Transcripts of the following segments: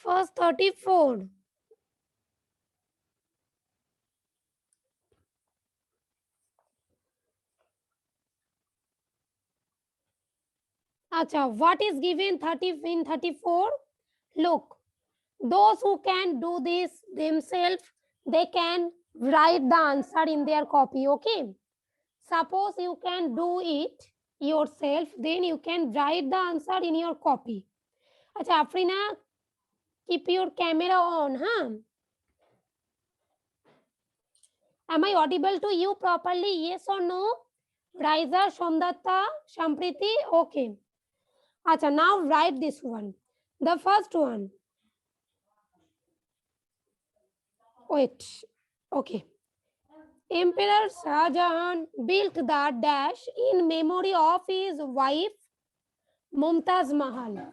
First 34. Acha, what is given 30 in 34? Look, those who can do this themselves, they can write the answer in their copy. Okay. Suppose you can do it yourself, then you can write the answer in your copy. Acha, Afrina, keep your camera on, huh? Am I audible to you properly? Yes or no? Raiza, Shomdatta, Shampriti? Okay. Acha, now write this one. The first one. Wait. Okay. Emperor Shah Jahan built the dash in memory of his wife Mumtaz Mahal.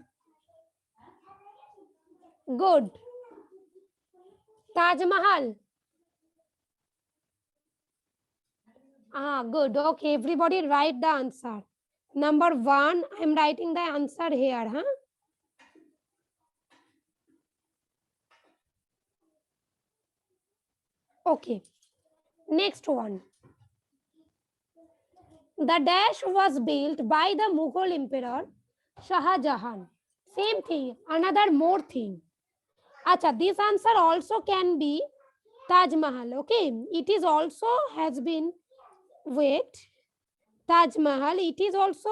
Good. Taj Mahal. Ah, good. Okay, everybody write the answer. Number 1, I'm writing the answer here, huh? Okay. Next one. The dash was built by the Mughal Emperor Shah Jahan. Same thing, another more thing. Acha, this answer also can be Taj Mahal. Okay, it is also has been, wait, Taj Mahal, it is also,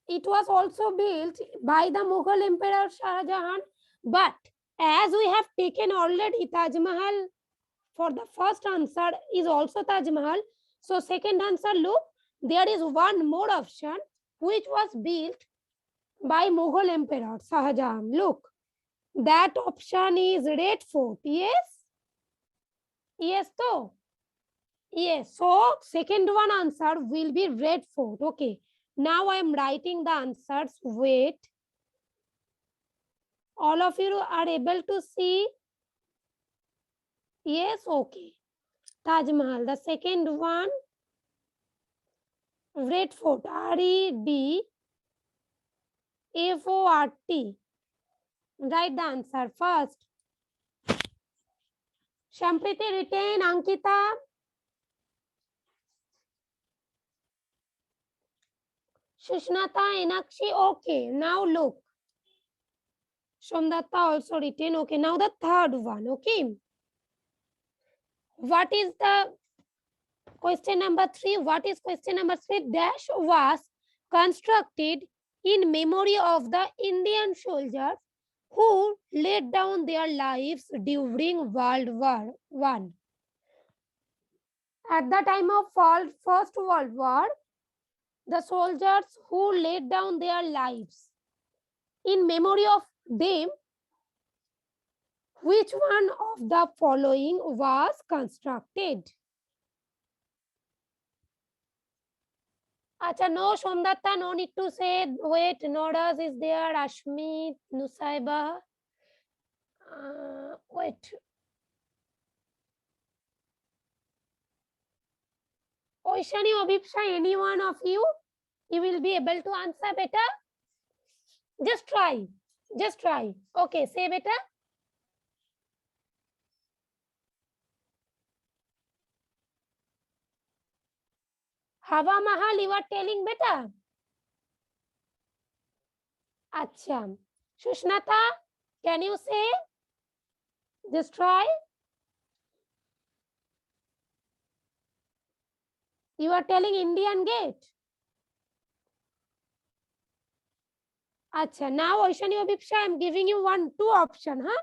it was also built by the Mughal Emperor Shah Jahan, but as we have taken already Taj Mahal for the first answer is also Taj Mahal. So second answer, look, there is one more option which was built by Mughal Emperor Shah Jahan. Look, that option is Red Fort. Yes? Yes, so? Yes. So second one answer will be Red Fort. Okay. Now I am writing the answers. Wait. All of you are able to see? Yes, okay. Taj Mahal. The second one, Red Fort. REDFORT. Write the answer first. Shampriti written, Ankita. Shishnata, Enakshi. Okay. Now look. Somdatta also written. Okay. Now the third one. Okay. What is the question number 3? What is question number 3? Dash was constructed in memory of the Indian soldiers who laid down their lives during World War I. At the time of First World War, the soldiers who laid down their lives, in memory of them, which one of the following was constructed? Acha, no, Somdatta, no need to say. Wait, Nodas is there, Ashmit, Nusaiba. Wait. Oishani, Obipsha, any one of you will be able to answer better. Just try. Just try. Okay, say better. Hawa Mahal, you are telling better. Acha. Sushnata, can you say? Just try. You are telling Indian Gate. Acha. Now, Oishani Obipsha, I am giving you two option, huh?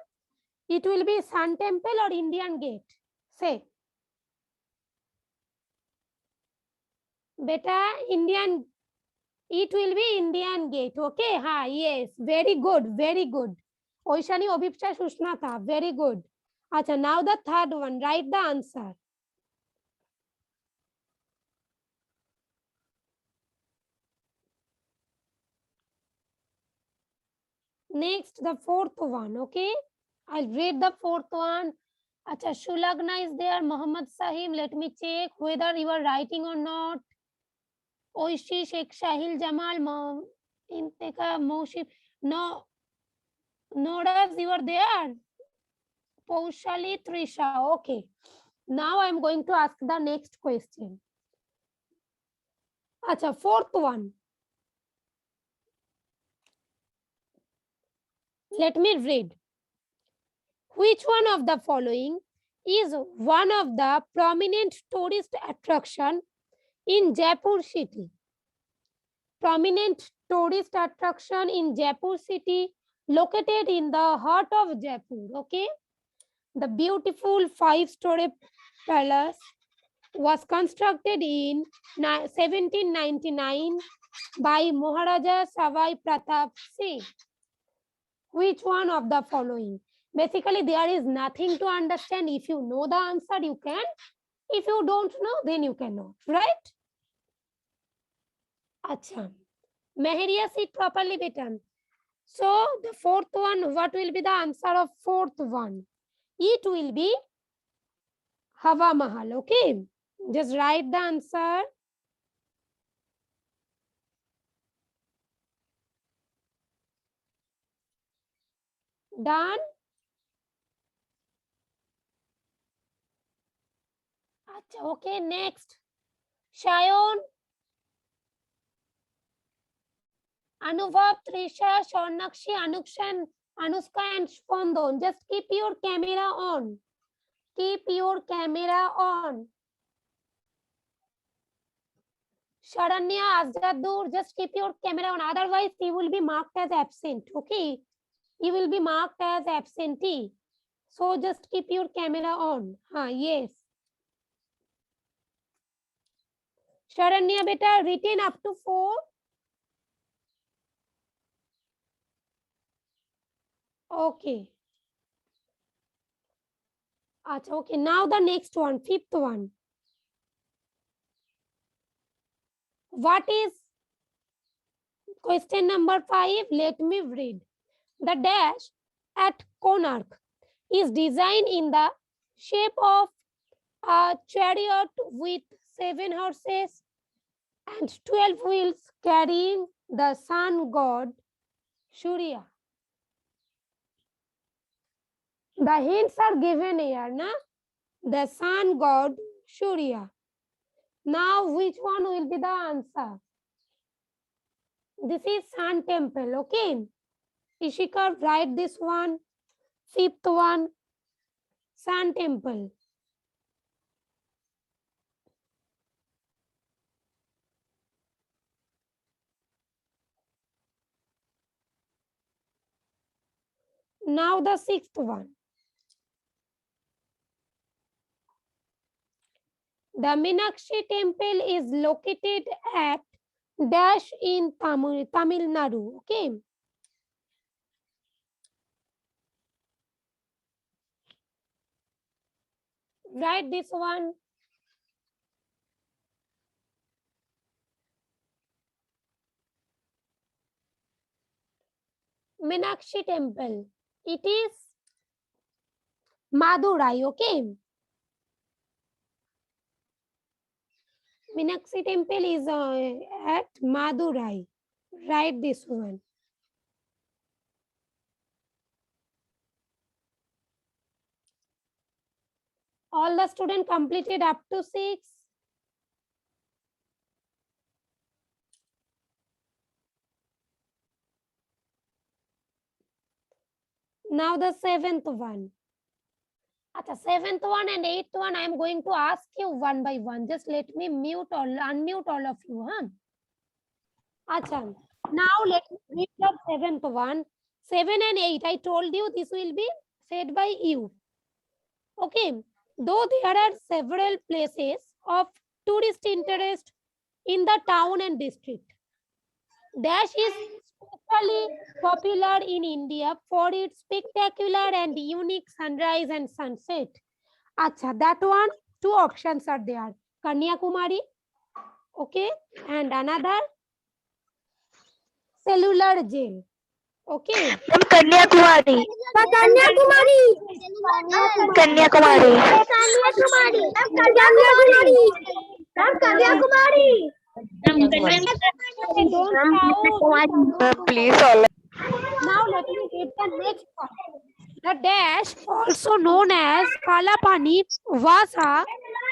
It will be Sun Temple or Indian Gate. Say. Beta, Indian, it will be Indian Gate. Okay, ha, yes, very good, very good. Oishani Obipsha Sushnata, very good. Acha, now the third one, write the answer. Next, the fourth one, okay? I'll read the fourth one. Acha, Shulagna is there, Muhammad Sahim, let me check whether you are writing or not. Oishi, Sheikh Shahil Jamal, Inteka Moshi. No, Nodas, you are there. Paushali Trisha. Okay. Now I am going to ask the next question. Acha, fourth one. Let me read. Which one of the following is one of the prominent tourist attraction in Jaipur city? Prominent tourist attraction in Jaipur city, located in the heart of Jaipur. Okay, the beautiful 5-story palace was constructed in 1799 by Maharaja Savai Pratap Singh. Which one of the following? Basically, there is nothing to understand. If you know the answer, you can. If you don't know, then you cannot, right? Acha. Meheriya, sit properly, beta. So, the fourth one, what will be the answer of fourth one? It will be Hawa Mahal, okay? Just write the answer. Done? Acha, okay, next. Shayon, Anubhav, Trisha, Shornakshi, Anukshan, Anushka and Spondon. Just keep your camera on. Keep your camera on. Sharanya, Azzadur, just keep your camera on. Otherwise, you will be marked as absent, okay? You will be marked as absentee. So just keep your camera on. Yes. Sharanya, beta, written up to 4. Okay. Achha, okay. Now the next one, fifth one. What is question number 5? Let me read. The dash at Konark is designed in the shape of a chariot with 7 horses and 12 wheels carrying the sun god Surya. The hints are given here, na? The sun god Surya. Now, which one will be the answer? This is Sun Temple, okay? Ishika, write this one. Fifth one, Sun Temple. Now the sixth one. The Meenakshi Temple is located at dash in Tamil Nadu, okay? Write this one. Meenakshi Temple. It is Madurai, okay? Meenakshi Temple is at Madurai. Write this one. All the students completed up to 6. Now the 7th one. At the 7th one and 8th one, I am going to ask you one by one. Just let me unmute all of you. Acha. Now let me read the 7th one. 7 and 8, I told you this will be said by you. Okay. Though there are several places of tourist interest in the town and district, Dash is especially popular in India for its spectacular and unique sunrise and sunset. Acha, that one, 2 options are there. Kanyakumari, okay, and another cellular jail. Okay. Kanyakumari. Kanyakumari. Kanyakumari. Kanyakumari. Kanyakumari. don't shout. Please, all. Now let me read the next one. The dash, also known as Kalapani, was a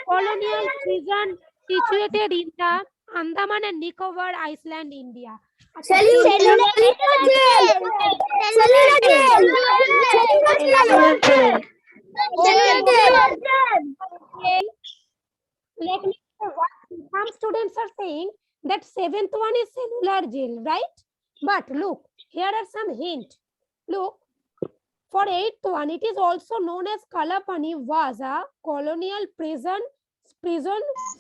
colonial prison situated in the Andaman and Nicobar Island, India. Cellular jail. Cellular jail. Cellular jail. Cellular jail. Let me say what some students are saying that seventh one is cellular jail, right? But look, here are some hint. Look, for eighth one, it is also known as Kalapani, was a colonial prison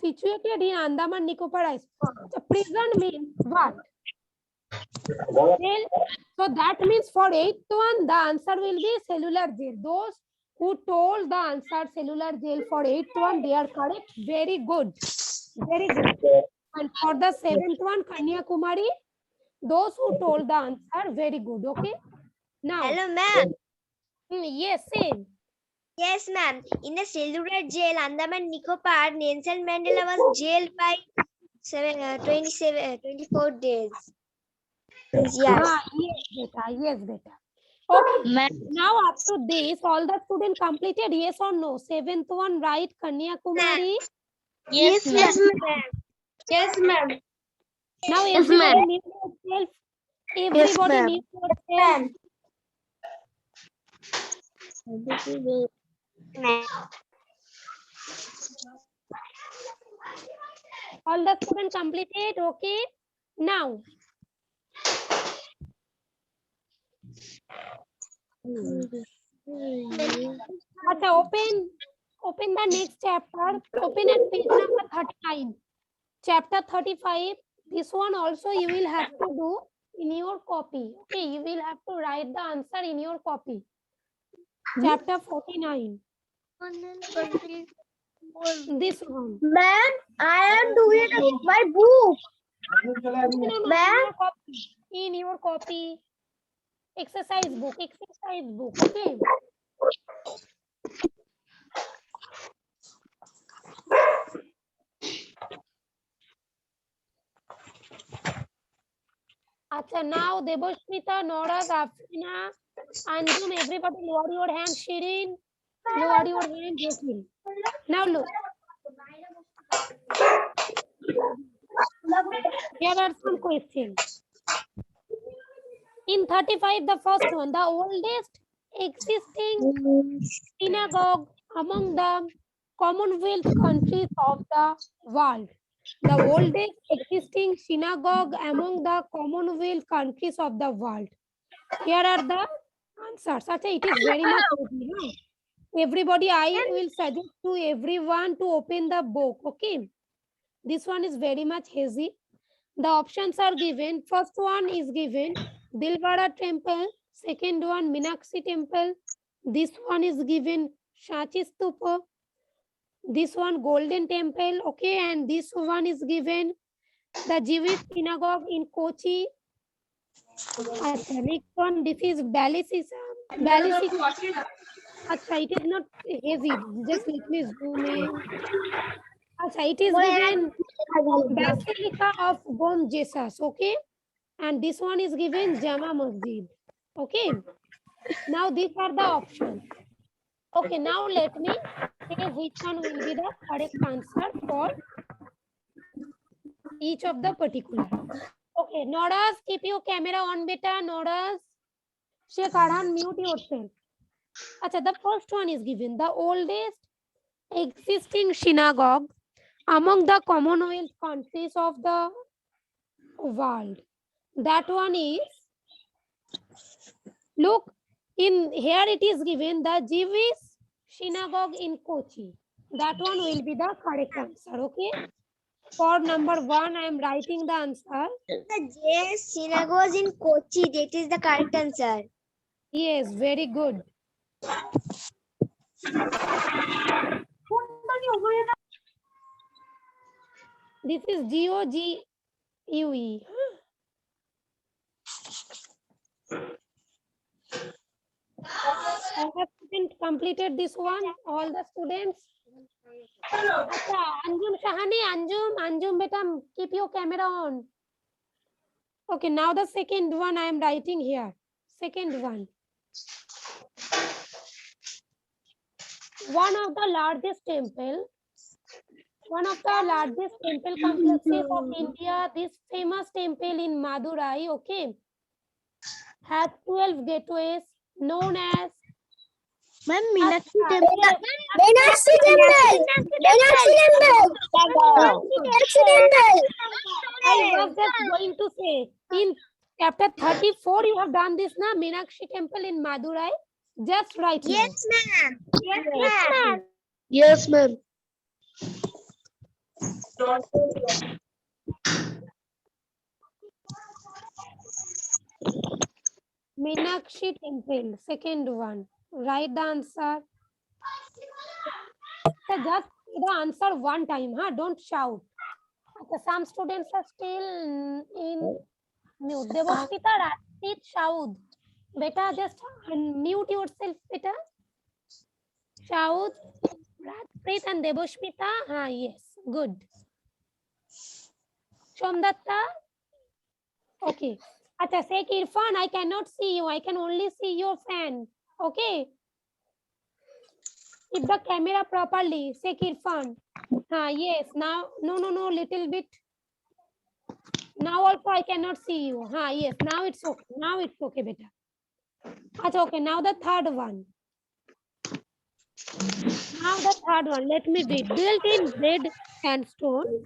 situated in Andaman Nicobar Islands. So prison means what? Jail. So that means for eighth one, the answer will be cellular jail. Those who told the answer cellular jail for eighth one, they are correct. Very good. Very good. And for the seventh one, Kanyakumari, those who told the answer, very good. Okay. Now, Hello, ma'am. Yes, same. Yes, ma'am. In the cellular jail, Andaman Nicobar, Nelson Mandela was jailed by 24 days. Yes. Yes, beta. Yes, beta. Okay. Now up to this, all the students completed, yes or no? Seventh one, right, Kanyakumari? Yes, ma'am. Yes, ma'am. Now Yes, everybody ma'am. mute yourself. Everybody ma'am. mute yourself. All the students completed, okay? Now, open the next chapter. Open at page number 39. Chapter 35. This one also you will have to do in your copy. Okay, you will have to write the answer in your copy. Chapter 49. This one. Ma'am, I am doing my book. Ma'am, In your copy. Exercise book. Okay. Acha, now Debasmita, Nora, Afina, Anjum, everybody lower your hand. Shirin, lower your hand. Josephine. Now look. Here are some questions. In 35, the first one, the oldest existing synagogue among the Commonwealth countries of the world. The oldest existing synagogue among the Commonwealth countries of the world. Here are the answers. Achha, it is very much easy. No? Everybody, I will suggest to everyone to open the book. Okay. This one is very much hazy. The options are given. First one is given Dilwara temple. Second one Meenakshi temple. This one is given Shachi Stupa. This one Golden Temple. Okay, and this one is given the Jewish synagogue in Kochi. Achha, next one, this is Balisism. Achha, it is not hazy. Just let me zoom in. Achha, it is given Basilica of Bom Jesus. Okay, and this one is given Jama Masjid. Okay, now these are the options. Okay, now let me say which one will be the correct answer for each of the particular. Okay, Noras, keep your camera on, beta. Noras, Sheikh Arhan, mute yourself. Achha, the first one is given the oldest existing synagogue among the Commonwealth countries of the world. That one is, look, in here it is given the Jewish synagogue in Kochi. That one will be the correct answer. Okay. For number one, I am writing the answer. the Jewish synagogue in Kochi. That is the correct answer. Yes, very good. This is GOGUE. All the students completed this one. All the students. Achha, Anjum Shahani, Anjum beta, keep your camera on. Okay, now the second one I am writing here. Second one. One of the largest temple complexes of India, this famous temple in Madurai, okay, has 12 gateways known as Meenakshi temple. Meenakshi temple. Meenakshi temple. Meenakshi temple. I was just going to say, in chapter 34, you have done this, na? Meenakshi temple in Madurai. Just right now. Yes, ma'am. Yes, ma'am. Yes, ma'am. Meenakshi temple, second one. Write the answer. So just say the answer one time, huh? Don't shout. Okay, some students are still in mute. Devasmita, Rashid, Shaud. Beta, just unmute yourself, beta. Shaud, Rajpreet and Devasmita. Ah, yes, good. Shomdatta. Okay. Acha, say Irfan, I cannot see you. I can only see your fan. Okay. Keep the camera properly. Say Irfan. Yes. Now, no, little bit. Now also I cannot see you. Yes. Now it's okay. Now it's okay, beta. Acha, okay. Now the third one. Let me read. Built in red sandstone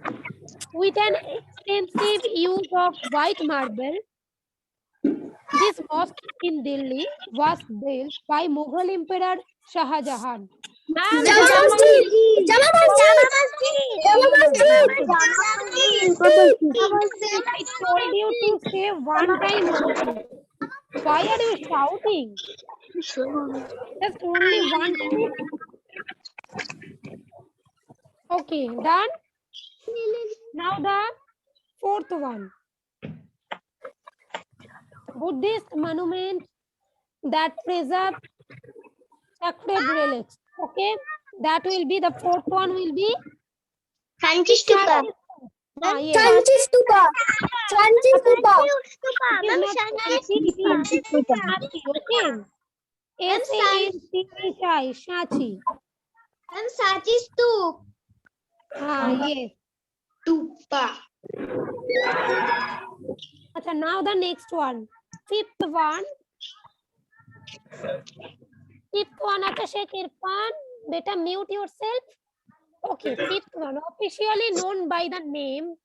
with an extensive use of white marble, this mosque in Delhi was built by Mughal Emperor Shah Jahan. Jama Masjid. I told you to say one time only. Why are you shouting? Just only one time. Okay, done. Now the fourth one. Buddhist monument that preserve sacred relics. Okay, that will be the fourth one. Will be Sanchi Stupa. Yes. Sanchi Stupa. Sanchi Stupa. It is not Sanchi Stupa. Okay. S-A-N-C-H-I. Shachi. And Sanchi Stup. Yes. Stupa. Okay, now the next one. Fifth one. Acha Sheikh Irfan. Beta, mute yourself. Okay, fifth one. Officially known by the name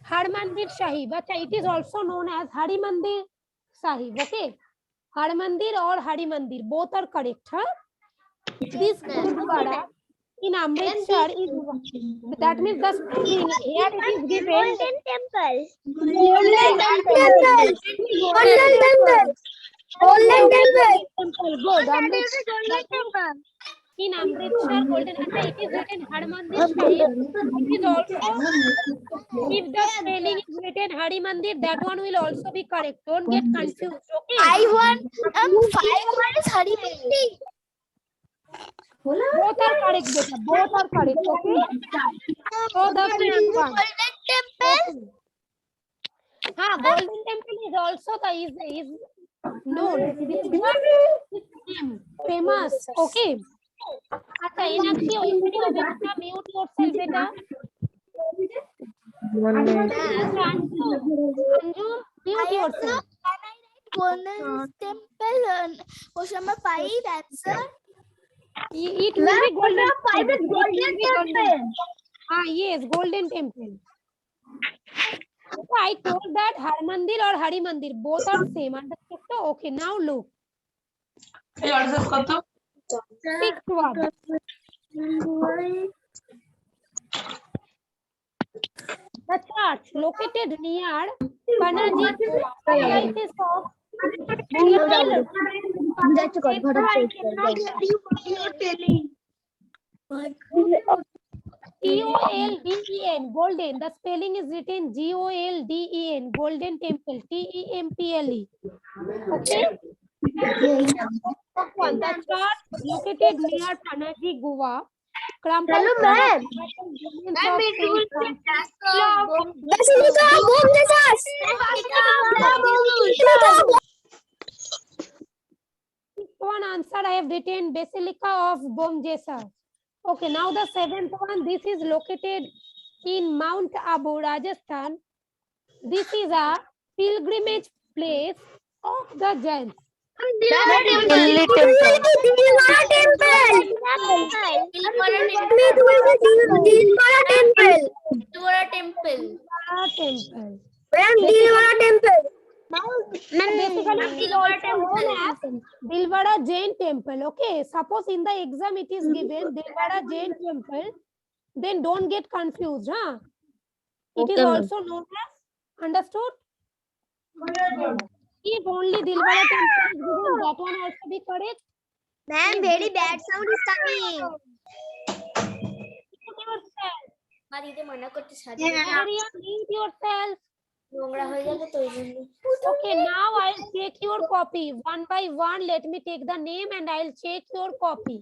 Harmandir Sahib. Acha, it is also known as Harimandir Sahib. Okay. Harmandir or Harimandir. Both are correct. Huh? This Gurudwara in Amritsar is, that means the spelling here it is given. Golden Temple. Golden Temple. Golden Temple. Golden Temple. Good. In Amritsar, Golden Temple, it is written Harmandir Sahib. It is also, if the spelling is written Harimandir, that one will also be correct. Don't get confused. Okay. I1 is Harimandir. Both are correct, beta. Both are correct. Okay. So the fifth one. Temple. Golden Temple is also is known. This one is famous. Okay. Acha, Inakshi, mute yourself, beta. Anju, mute yourself. Golden Temple. Question number 5. Answer. It will be Golden Temple. Yes, Golden Temple. I told that Harmandir or Harimandir, both are same. Understood? Okay, now look. Sixth one. The church located near Panaji comprises of Golden, Golden. The spelling is written Golden, Golden Temple, Temple. Okay. The church located near Panaji, Goa. Hello, ma'am. Okay, sir. Okay, now the seventh one. This is located in Mount Abu, Rajasthan. This is a pilgrimage place of the Jains. Delhi temple. Dilwara temple. Temple. Dilwara temple. Basically, it is also known as Dilwara Jain Temple. Okay, suppose in the exam it is given Dilwara Jain Temple, then don't get confused, huh? It is Okay, ma'am. also known as, understood? If only Dilwara Temple is given, that one also be correct. Ma'am, very bad sound is coming. Mute yourself. মা দিদি মানা করতে সাথে Adrian, mute yourself. নোংরা হয়ে যাবে তো ওই জন্য Okay, now I'll check your copy. One by one, let me take the name and I'll check your copy.